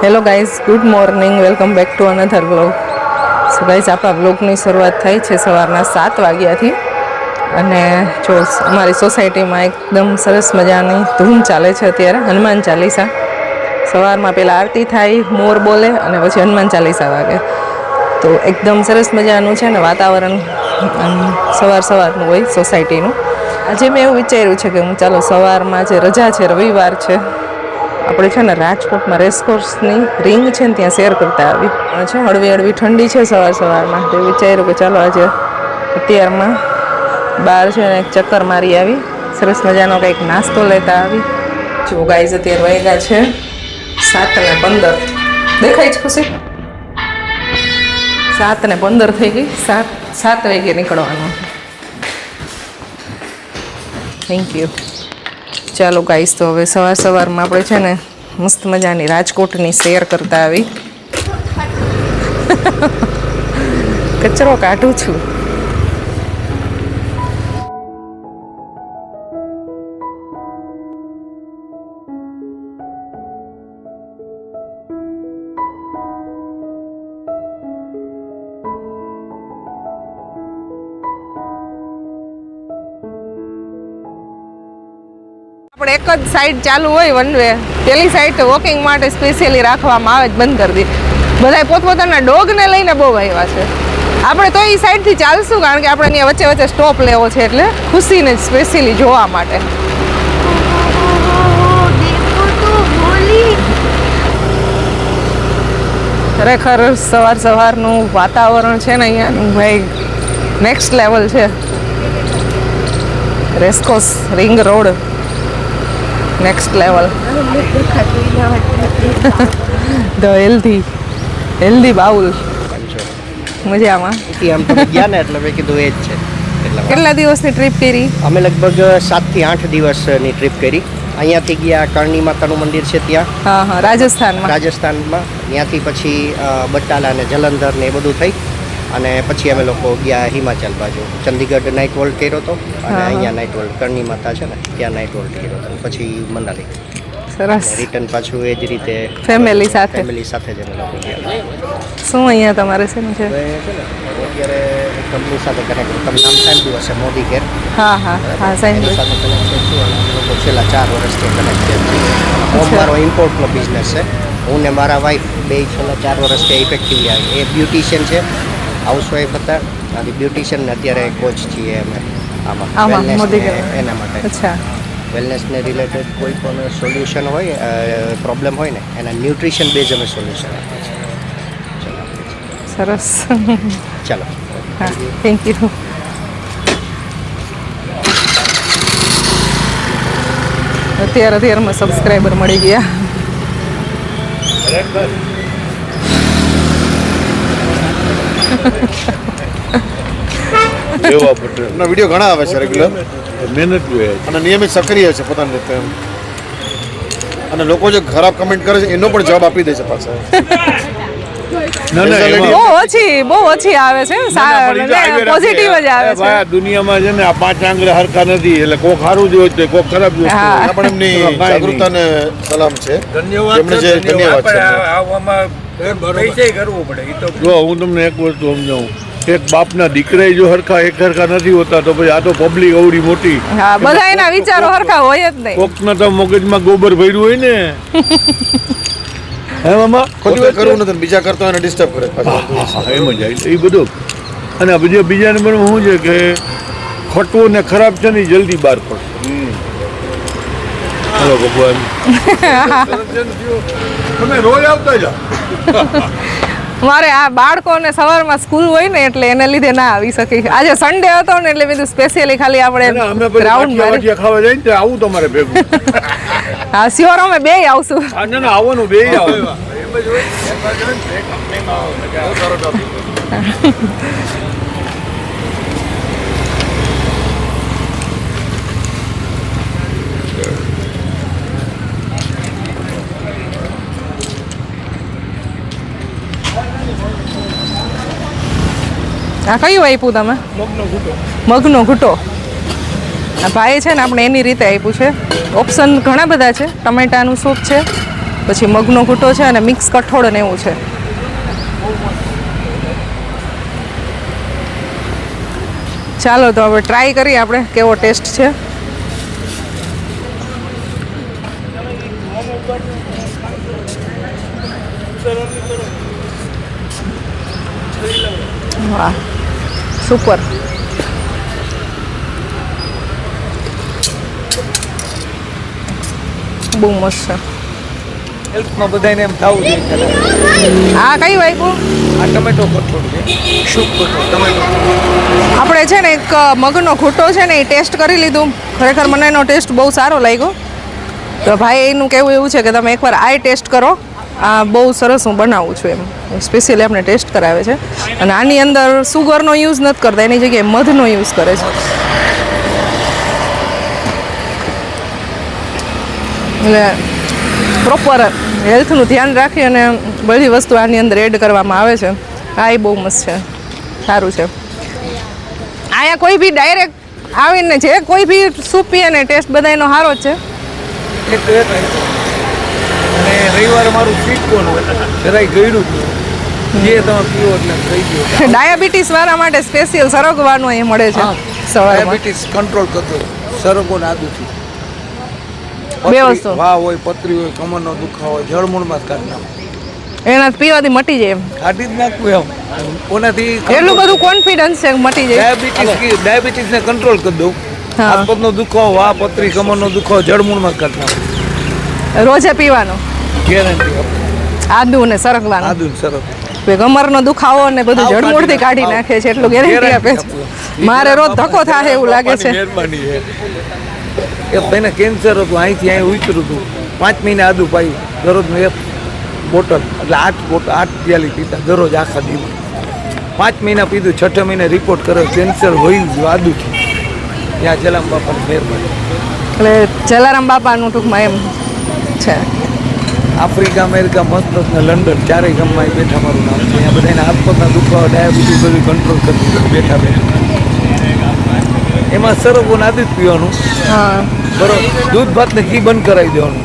Hello guys, good morning, welcome back to another vlog. So guys, આપણા વ્લોગની શરૂઆત થઈ છે સવારના 7 વાગ્યાથી. અને જો અમારી સોસાયટીમાં એકદમ સરસ મજાની ધૂમ ચાલે છે અત્યારે, હનુમાન ચાલીસા. સવારમાં પહેલાં આરતી થાય, મોર બોલે અને પછી હનુમાન ચાલીસા વાગે. તો એકદમ સરસ મજાનું છે ને વાતાવરણ સવારનું હોય સોસાયટીનું. આજે મેં એવું વિચાર્યું છે કે હું ચાલો સવારમાં જે રજા છે, રવિવાર છે, આપણે છે ને રાજકોટમાં રેસકોર્સની રિંગ છે ને ત્યાં શેર કરતા આવી છે. હળવી ઠંડી છે સવારમાં, તો વિચાર્યું કે ચાલો આજે અત્યારમાં બહાર છે ને એક ચક્કર મારી આવી, સરસ મજાનો કંઈક નાસ્તો લેતા આવી. જો ગાઈઝ, અત્યારે વાગ્યા છે 7:15. દેખાય છે ખુશી? 7:15 થઈ ગઈ. 7 વાગે નીકળવાનું. Thank you. ચાલો ગાઈસ, તો હવે સવારમાં આપણે છે ને મસ્ત મજાની રાજકોટની શેર કરતા આવી. કચરો કાઢું છું. આપણે એક જ સાઈડ ચાલુ હોય વન વે, પેલી સાઈડ વોકિંગ માટે સ્પેશિયલી રાખવામાં આવે, બંધ કરી દી. બધા પોતપોતાના ડોગને લઈને બહુ આવ્યા છે. આપણે તો એ સાઈડથી ચાલશું, કારણ કે આપણે અહીંયા વચ્ચે સ્ટોપ લેવો છે, એટલે ખુશીને સ્પેશિયલી જોવા માટે. ખરેખર સવારનું વાતાવરણ છે ને અહીંયાનું ભાઈ નેક્સ્ટ લેવલ છે. Racecourse ring road next level. The healthy bowl. મજામાં. આમ તો ગયા ને એટલે મેં કીધું એ જ છે. કેટલા દિવસની ટ્રીપ કરી? અમે લગભગ 7 થી 8 દિવસની ટ્રીપ કરી. અહીંયાથી ગયા કરણી માતાનું મંદિર છે ત્યાં. હા, રાજસ્થાનમાં. ત્યાંથી પછી બટાલા ને જલંધર ને એ બધું થઈ અને પછી અમે લોકો ગયા હિમાચલ બાજુ. ચંદીગઢ નાઇટ વોલ્ટ કર્યો હતો અને અહીંયા નાઇટ વોલ્ટ કરણી માતા છે ને ત્યાં નાઇટ વોલ્ટ કર્યો હતો. પછી મનાલી. સરસ. રિટર્ન પાછું એ જ રીતે ફેમિલી સાથે જ અમે લોકો ગયા. શું અહીંયા તમારે છે ને અત્યારે કંપની સાથે કનેક્ટ. તમે નામ સાંભળ્યું હશે, મોદી કેર. હા સાંભળ્યું. સાથે કનેક્ટેડ છું અને અમે લોકો છેલ્લા 4 વર્ષથી કનેક્ટેડ છીએ. મારો ઇમ્પોર્ટનો બિઝનેસ છે. હું ને મારા વાઈફ બે છેલ્લા 4 વર્ષથી ઇફેક્ટિવલી આવી. એ બ્યુટિશિયન છે, હાઉસવાઈફ હતા અને બ્યુટિશિયન ને અત્યારે કોચ છીએ અમે આમાં એના માટે. અચ્છા. વેલનેસને રિલેટેડ કોઈ પણ સોલ્યુશન હોય, પ્રોબ્લેમ હોય ને એના ન્યુટ્રિશન બેઝ અમે સોલ્યુશન આપીએ છીએ. સરસ. ચાલો. હા, થેન્ક યુ. અત્યારમાં સબસ્ક્રાઈબર મળી ગયા. વિડીયો ઘણા આવે છે રેગ્યુલર, મહેનત અને નિયમિત સક્રિય છે પોતાની રીતે. અને લોકો જે ખરાબ કમેન્ટ કરે છે એનો પણ જવાબ આપી દે છે પાછા. બહુ ઓછી આવે છે, પોઝિટિવ જ આવે છે. દુનિયામાં છે ને આ 5 આંગળે હરખા નથી, એટલે કોક સારું જ હોય તો કોક ખરાબ જ હોય. પણ એમની જાગૃતતાને સલામ છે. ધન્યવાદ છે. જો હું તમને એક વસ્તુ સમજાવું, એક બાપના દીકરા જો હરખા નથી હોતા, તો પછી આ તો પબ્લિક અવડી મોટી. બધા એના વિચારો હરખા હોય જ નહીં. કોકના તો મગજમાં ગોબર ભર્યું હોય ને. હે મામા, ખોટું કરવું નથી, બીજા કરતો એને ડિસ્ટર્બ કરે. એમ જ આવી એ બધું. અને બીજા નંબરમાં શું છે કે ખોટું ને ખરાબ છે ને જલ્દી બહાર પડશે. હલો ભગવાન, તમે રોજ આવતા જાઓ. મારે આ બાળકોને સવારમાં સ્કૂલ હોય ને એટલે એને લીધે ના આવી શકી. આજે સન્ડે હતો ને એટલે બીજું સ્પેશિયલી ખાલી આપણે રાઉન્ડ મારી ખાવા જાય ને આવું તમારે ભેગું. હા, સ્યોર, અમે બે આવશું. ના આવવાનું, બે આવો. આ કયું આપ્યું તમે? મગનો ઘૂંટો. આ ભાઈ છે ને આપણે એની રીતે આપ્યું છે. ઓપ્શન ઘણા બધા છે. ટમેટાનું સૂપ છે, પછી મગનો ઘૂંટો છે અને મિક્સ કઠોળ ને એવું છે. ચાલો તો હવે ટ્રાય કરીએ આપણે કેવો ટેસ્ટ છે. વાહ, સુપર. બહુ મસ્ત છે. હેલ્થમાં બધાને એમ થવું જોઈએ. આ કઈ વાગ્યું? આ ટમેટો કઠોળ છે, સૂપ કઠોળ ટમેટો. આપણે છે ને એક મગનો ઘૂંટો છે ને એ ટેસ્ટ કરી લીધું. ખરેખર મને એનો ટેસ્ટ બહુ સારો લાગ્યો. તો ભાઈ એનું કહેવું એવું છે કે તમે એકવાર આ ટેસ્ટ કરો, આ બહુ સરસ હું બનાવું છું એમ. સ્પેશિયલી આપણે ટેસ્ટ કરાવે છે. અને આની અંદર સુગરનો યુઝ નથી કરતા, એની જગ્યાએ મધનો યુઝ કરે છે. એટલે પ્રોપર હેલ્થનું ધ્યાન રાખી અને બધી વસ્તુ આની અંદર એડ કરવામાં આવે છે. આ એ બહુ મસ્ત છે, સારું છે. અહીંયા કોઈ બી ડાયરેક્ટ આવીને જે કોઈ બી સૂપ પીએ ને ટેસ્ટ બધા એનો સારો જ છે. એક અને રવિવારે મારું સ્વીટ કોર્ન હોય, જરાય ગળ્યું જે તમે પીવો એટલે થઈ ગયો. ડાયાબિટીસ વાળા માટે સ્પેશિયલ સરગવાનું અહીં મળે છે સવારમાં. ડાયાબિટીસ કંટ્રોલ કરતો સરગવો ને આદુથી. બે વસ્તુ. વાહ હોય, પતરી હોય, કમરનો દુખાવો હોય, જળમૂળમાં જ કાઢી નાખું. એના પીવાથી મટી જાય એમ. કાઢી જ નાખવું એમ. ઓનાથી એટલું બધું કોન્ફિડન્સ છે કે મટી જાય. ડાયાબિટીસને કંટ્રોલ કરી દઉં. હા. હાથપગનો દુખાવો, વાહ, પતરી, કમરનો દુખાવો, જળમૂળમાં જ કાઢી નાખું. રોજે પીવાનો. ગેરંટી. આદુ ને સરગવાનું. આદુ ને સરગ. કમરનો દુખાવો ને બધું જડમૂળથી કાઢી નાખે છે, એટલું ગેરંટી આપે છે. મારે રોજ ધક્કો થાય એવું લાગે છે. મહેરબાની છે. એક ભાઈને કેન્સર હતું, અહીંથી અહીં ઉતર્યું હતું. 5 મહિના આદુ પાયું, દરરોજનું એક બોટલ, એટલે 8 પ્યાલી પીતા દરરોજ આખા દિવસ. 5 મહિના પીધું, 6 મહિને રિપોર્ટ કર્યો, કેન્સર હોય જ આદુથી. ત્યાં જલારામ બાપાની મહેરબાની. એટલે જલારામ બાપાનું ટૂંકમાં એમ છે. આફ્રિકા, અમેરિકા, મસ્ત ને લંડન, ચારેય ગામમાં બેઠા મારું નામ છે. અહીંયા બધાને હાથ પગના દુખાવા, ડાયાબિટીસ બધું કંટ્રોલ કરી દીધું બેઠા બેઠા. એમાં સરગવો ને આદુ જ પીવાનું. હા. બરોબર. દૂધ ભાત ને ઘી બંધ કરાવી દેવાનું.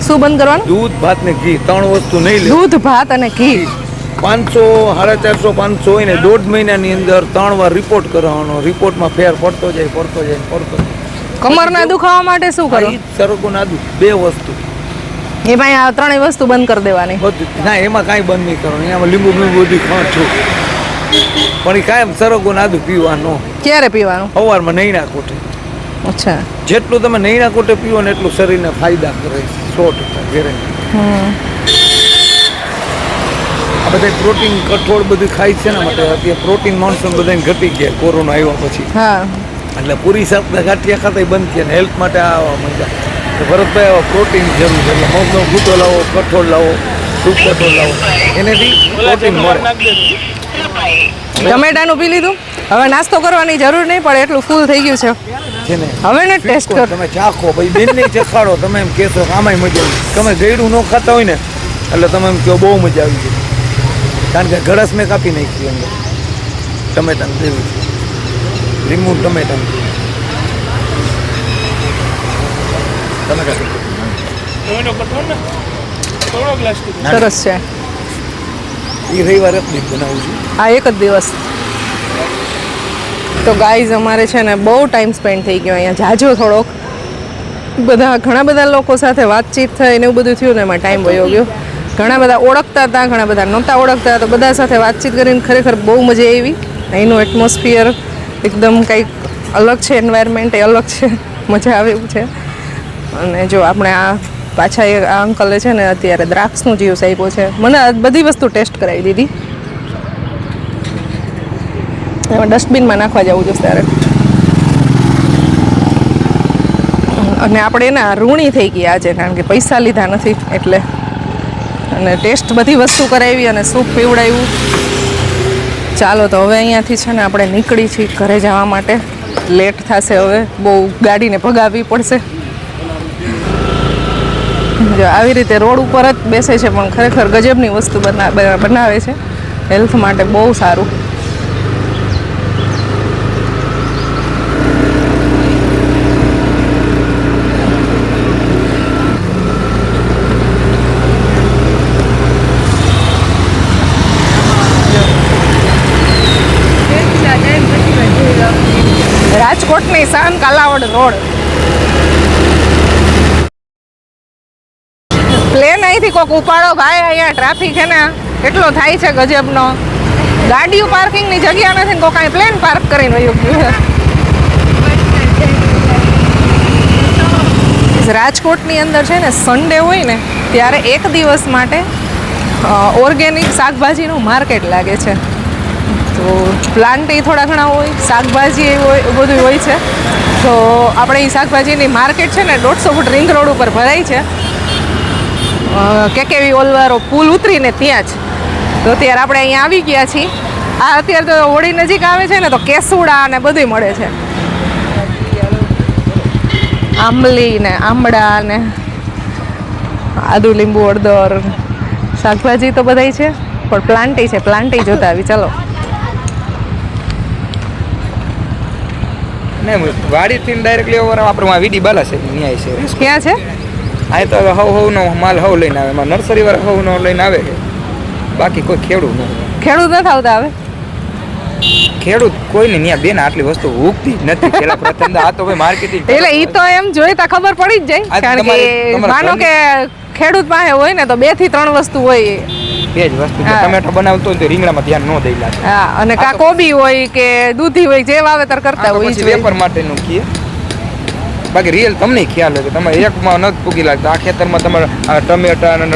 શું બંધ કરવાનું? દૂધ ભાત ને ઘી 3 વસ્તુ નહીં લે. દૂધ, ભાત અને ઘી. 500, 450, 500 હોય ને 1.5 મહિનાની અંદર 3 વાર રિપોર્ટ કરાવવાનો. રિપોર્ટમાં ફેર પડતો જાય. કમરના દુખાવા માટે શું કરો? સરગવો ને આદુ 2 વસ્તુ. એમાં આ ત્રણેય વસ્તુ બંધ કરી દેવાની. બધું ના, એમાં કાંઈ બંધ નહીં કરવાનું. એમાં લીંબુ બધું ખાંચું. પણ એ કાયમ સરગવો ને આદુ પીવાનો. ક્યારે પીવાનું? સવારમાં નહીંના કોઠે. અચ્છા. જેટલું તમે નહીંના કોઠે પીવો ને એટલું શરીરને ફાયદા કરે. 100% ગેરંટી. આ બધા પ્રોટીન કઠોળ બધું ખાય છે ને માટે અત્યારે પ્રોટીન માણસો બધાને ઘટી ગયા કોરોના આવ્યા પછી. હા. એટલે પૂરી શાકના ગાંઠિયા ખાતા બંધ થયા ને હેલ્થ માટે આવવા માંડ્યા. તો ભરતભાઈ આવા પ્રોટીન જરૂર છે. એટલે મગનો ઘૂંટો લાવો, કઠોળ લાવો, સૂપ કઠોળ લાવો, એનાથી પ્રોટીન મળે. ટમેટાનું પી લીધું, હવે નાસ્તો કરવાની જરૂર નહીં પડે, એટલું ફૂલ થઈ ગયું છે. છે ને હવે ને ટેસ્ટ કર. તમે ચાખો ભાઈ, બેનને ચખાડો. તમે એમ કહેશો કે આમાંય મજા આવી. તમે ગળ્યું ન ખાતા હોય ને એટલે તમે એમ કહો બહુ મજા આવી ગઈ. કારણ કે ગળસ મેં કાપી નાખી અંદર ટમેટાનું દેવું છે. લીંબુ ટમેટાનું સરસ છે. એ રવિવારે જ બનાવું છું. આ એક જ દિવસ. તો ગાઈઝ અમારે છે ને બહુ ટાઈમ સ્પેન્ડ થઈ ગયો અહીંયા, જાજો થોડોક. ઘણા બધા લોકો સાથે વાતચીત થઈ ને એવું બધું થયું ને એમાં ટાઈમ વયો ગયો. ઘણા બધા ઓળખતા હતા, ઘણા બધા નહોતા ઓળખતા. તો બધા સાથે વાતચીત કરીને ખરેખર બહુ મજા આવી. અહીંનું એટમોસ્ફિયર એકદમ કંઈક અલગ છે, એન્વાયરમેન્ટ એ અલગ છે, મજા આવે એવું છે. અને જો આપણે આ પાછા આ અંકલે છે ને અત્યારે દ્રાક્ષનું જ્યુસ આપ્યો છે. મને બધી વસ્તુ ટેસ્ટ કરાવી દીધી. એમાં ડસ્ટબિનમાં નાખવા જવું જોઈએ ત્યારે. અને આપણે એના ઋણી થઈ ગયા આજે, કારણ કે પૈસા લીધા નથી એટલે. અને ટેસ્ટ બધી વસ્તુ કરાવી અને સૂપ પીવડાવ્યું. ચાલો તો હવે અહીંયાથી છે ને આપણે નીકળી છીએ ઘરે જવા માટે. લેટ થશે હવે, બહુ ગાડીને ભગાવવી પડશે. જો આવી રીતે રોડ ઉપર જ બેસે છે, પણ ખરેખર ગજબની વસ્તુ બનાવે છે. હેલ્થ માટે બહુ સારું. રાજકોટની શાન કાલાવડ રોડ. પ્લેન અહીંથી કોક ઉપાડો ભાઈ, અહીંયા ટ્રાફિક છે ને એટલો થાય છે ગજબનો. ગાડીઓ પાર્કિંગની જગ્યા નથી ને કોક અહીં પ્લેન પાર્ક કરીને વયું ગયું છે. રાજકોટની અંદર છે ને સન્ડે હોય ને ત્યારે એક દિવસ માટે ઓર્ગેનિક શાકભાજીનું માર્કેટ લાગે છે. તો પ્લાન્ટ એ થોડા ઘણા હોય, શાકભાજી હોય, બધું હોય છે. તો આપણે એ શાકભાજીની માર્કેટ છે ને 150 ફૂટ રિંગ રોડ ઉપર ભરાય છે. કેકેવી ઓલવારો પુલ ઉતરીને ત્યાં જ. તો અત્યારે આપણે અહીંયા આવી ગયા છીએ. આ અત્યારે તો હોળી નજીક આવે છે ને તો કેસુડા ને બધું મળે છે. આંબલી ને આંબળા ને આદુ લીંબુ હળદર શાકભાજી તો બધાય છે, પણ પ્લાન્ટી છે. પ્લાન્ટી જોતા આવી ચાલો. ને વાડીથી ડાયરેક્ટલી ઓવર આપણે વીડી બાલા છે ન્યાય છે. ક્યાં છે? આ તો હવનો માલ હવ લઈને આવે, એમાં નર્સરી વાળા હવનો લઈને આવે છે. બાકી કોઈ ખેડૂત ન ખેડૂત નથી આવતા હવે. ખેડૂત કોઈ નહીં ત્યાં બેન આટલી વસ્તુ ઉગતી જ નથી. પેલા પ્રથમ આ તો ભાઈ માર્કેટિંગ એટલે ઈ તો એમ જોઈતા ખબર પડી જ જાય. કારણ કે માનો કે ખેડૂત પાસે હોય ને તો 2 થી 3 વસ્તુ હોય. બે જ વસ્તુ ટમેટો બનાવતો હોય તો રીંગણામાં ધ્યાન ન દઈ લાગે. હા, અને કા કોબી હોય કે દૂધી હોય, જે વાવેતર કરતા હોય પછી વેપાર માટેનું કીએ. બાકી રિયલ તમને ખ્યાલ હોય કે તમે એકમાં નથી પૂગી લાગતા. આ ખેતરમાં તમારે ટમેટા અને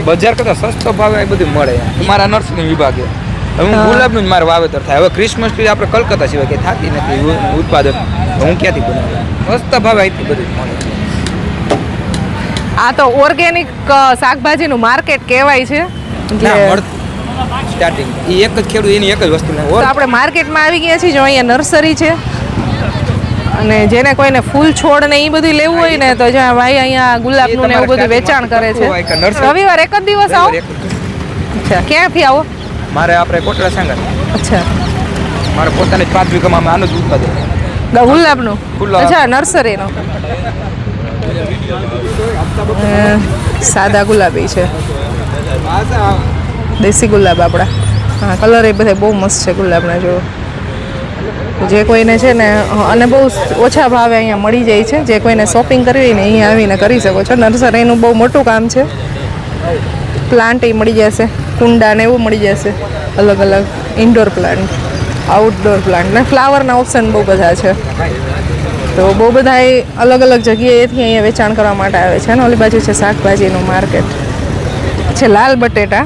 બજાર કરતાં સસ્તો ભાવે એ બધું મળે. મારા નર્સરી વિભાગે હું ગુલાબનું જ મારું વાવેતર થાય. હવે ક્રિસમસ ટ્રી આપણે કલકત્તા સિવાય કંઈ થતી નથી ઉત્પાદન. હું ક્યાંથી બનાવું? સસ્તા ભાવે અહીંથી બધું મળે. આ તો ઓર્ગેનિક શાકભાજીનું માર્કેટ કહેવાય છે. સ્ટાર્ટિંગ એ એક જ ખેડૂત એની એક જ વસ્તુ તો આપણે માર્કેટમાં આવી ગયા છીએ. જો અહીંયા નર્સરી છે અને જેને કોઈને ફૂલ છોડ ને એ બધું લેવું હોય ને તો જ્યાં ભાઈ અહીંયા ગુલાબનું ને એવું બધું વેચાણ કરે છે. રવિવાર એક જ દિવસ આવો? અચ્છા, ક્યાંથી આવો? મારે આપણે કોટડા સાંગર. અચ્છા, મારે પોતાની 5 વીઘામાં આનું જ ઉત્પાદન. ગુલાબનું? અચ્છા, નર્સરીનું. સાદા ગુલાબી છે, દેશી ગુલાબ આપણા. હા, કલર એ બધા બહુ મસ્ત છે ગુલાબના. જો જે કોઈને છે ને, અને બહુ ઓછા ભાવે અહીંયા મળી જાય છે. જે કોઈને શોપિંગ કરવી હોય ને અહીંયા આવીને કરી શકો છો. નર્સરીનું બહુ મોટું કામ છે. પ્લાન્ટ એ મળી જશે, કુંડા ને એવું મળી જશે. અલગ અલગ ઇન્ડોર પ્લાન્ટ, આઉટડોર પ્લાન્ટ ને ફ્લાવરના ઓપ્શન બહુ બધા છે. તો બહુ બધા એ અલગ અલગ જગ્યાએથી અહીંયા વેચાણ કરવા માટે આવે છે. અને ઓલી બાજુ છે શાકભાજીનું માર્કેટ છે. લાલ બટેટા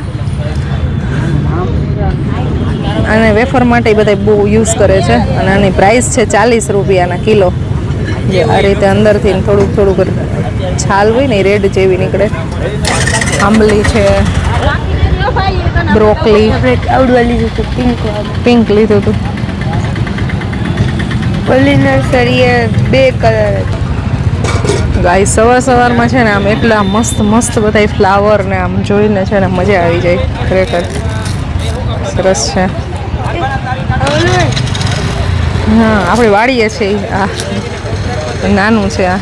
અને વેફર માટે બધા બહુ યુઝ કરે છે. અને આની પ્રાઇસ છે 40 રૂપિયાના કિલો. જે આ રીતે અંદરથી થોડુંક થોડુંક છાલ હોય ને રેડ જેવી નીકળે. આંબલી છે, બ્રોકલી, પિંક લીધું હતું. ઓલી નર્સરીએ 2 કલર. ગાય સવારમાં છે ને આમ એટલા મસ્ત મસ્ત બધા ફ્લાવર ને આમ જોઈને છે ને મજા આવી જાય. ખરેખર સરસ છે. હા, આપણે વાડીએ છીએ. આ નાનું છે. આ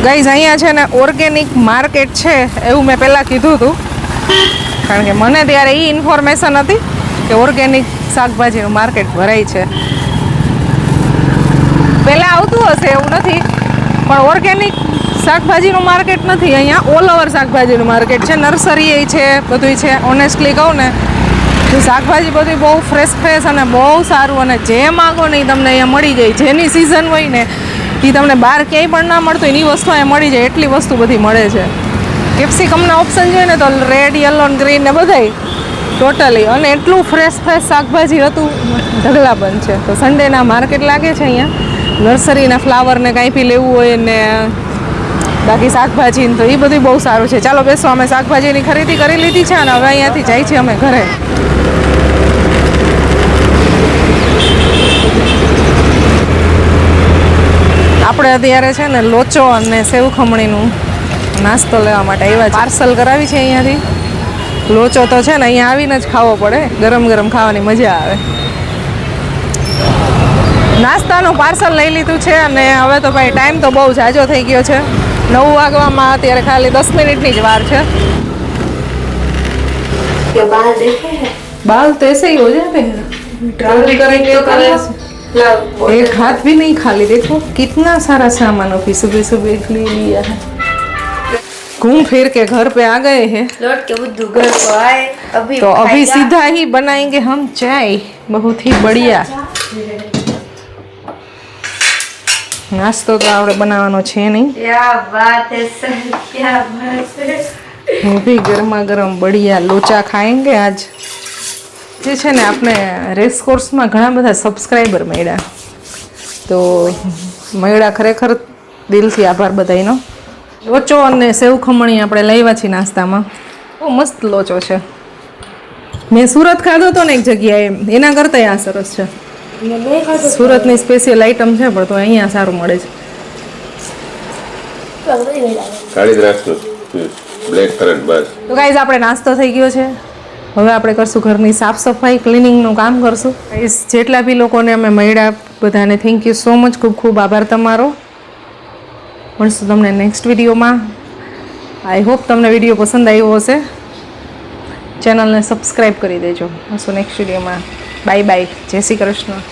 ગાઈઝ અહીંયા છે ને ઓર્ગેનિક માર્કેટ છે એવું મેં પહેલાં કીધું હતું. કારણ કે મને ત્યારે એ ઇન્ફોર્મેશન હતી કે ઓર્ગેનિક શાકભાજીનું માર્કેટ ભરાય છે. પહેલાં આવતું હશે એવું નથી, પણ ઓર્ગેનિક શાકભાજીનું માર્કેટ નથી અહીંયા. ઓલ ઓવર શાકભાજીનું માર્કેટ છે. નર્સરી એ છે, બધું છે. ઓનેસ્ટલી કહું ને તો શાકભાજી બધું બહુ ફ્રેશ અને બહુ સારું. અને જે માગો ને એ તમને અહીંયા મળી જાય. જેની સિઝન હોય ને એ તમને બહાર ક્યાંય પણ ના મળતું એની વસ્તુ અહીંયા મળી જાય. એટલી વસ્તુ બધી મળે છે. કેપ્સિકમના ઓપ્શન જોઈએ ને તો રેડ, યલો, ગ્રીન ને બધાય ટોટલી. અને એટલું ફ્રેશ શાકભાજી હતું, ઢગલાબંધ છે. તો સન્ડેના માર્કેટ લાગે છે અહીંયા. નર્સરીના ફ્લાવર ને કાંઈ બી લેવું હોય ને બાકી શાકભાજી તો એ બધું બહુ સારું છે. ચાલો બેસો, અમે શાકભાજીની ખરીદી કરી લીધી છે અને હવે અહીંયાથી જાય છે અમે ઘરે. આપણે અત્યારે છે ને લોચો અને સેવ ખમણીનું નાસ્તો લેવા માટે આવ્યા. પાર્સલ કરાવી છે અહીંયાથી. લોચો તો છે ને અહીંયા આવીને જ ખાવો પડે, ગરમ ગરમ ખાવાની મજા આવે. નાસ્તાનું પાર્સલ લઈ લીધું છે અને હવે તો ભાઈ ટાઈમ તો બહુ જાજો થઈ ગયો છે. 9 વાગવામાં અત્યારે ખાલી 10 મિનિટની જ વાર છે. बाल तो ऐसे ही हो जाते हैं, ट्रैवल करेंगे तो एक हाथ भी नहीं खाली, देखो कितना सारा सामान अभी सुबह सुबह ले लिया है। घूम फिर के घर पे आ गए हैं, लौट के बुद्धू घर को आए। अभी तो अभी सीधा ही बनाएंगे हम चाय, बहुत ही बढ़िया। नाश्तो तो આપણે બનાવવાનો છે નહીં, क्या बात है सर, क्या बात है। वो भी गर्मा गर्म बढ़िया लोचा खाएंगे आज। જે છે ને આપણે રેસ કોર્સમાં ઘણા બધા સબસ્ક્રાઈબર મળ્યા, તો મળ્યા ખરેખર દિલથી આભાર બધાનો। લોચો અને સેવ ખમણી આપણે લાવ્યા છીએ નાસ્તામાં, બહુ મસ્ત લોચો છે। મેં સુરત ખાધો હતો ને એક જગ્યાએ, એના કરતાં આ સરસ છે। સુરતની સ્પેશિયલ આઈટમ છે, પણ તો અહીંયા સારું મળે છે। કાળી દ્રાક્ષનું બ્લેક કરન્ટ બસ. તો ગાઈઝ આપણે નાસ્તો થઈ ગયો છે, હવે આપણે કરશું ઘરની સાફ સફાઈ, ક્લિનિંગનું કામ કરશું। ગાઈઝ જેટલા બી લોકોને અમે મળ્યા બધાને થેન્ક યુ સો મચ, ખૂબ ખૂબ આભાર તમારો। મળશું તમને નેક્સ્ટ વિડીયોમાં। આઈ હોપ તમને વિડીયો પસંદ આવ્યો હશે, ચેનલને સબસ્ક્રાઈબ કરી દેજો। મળશું નેક્સ્ટ વિડીયોમાં। બાય બાય, જય શ્રી કૃષ્ણ।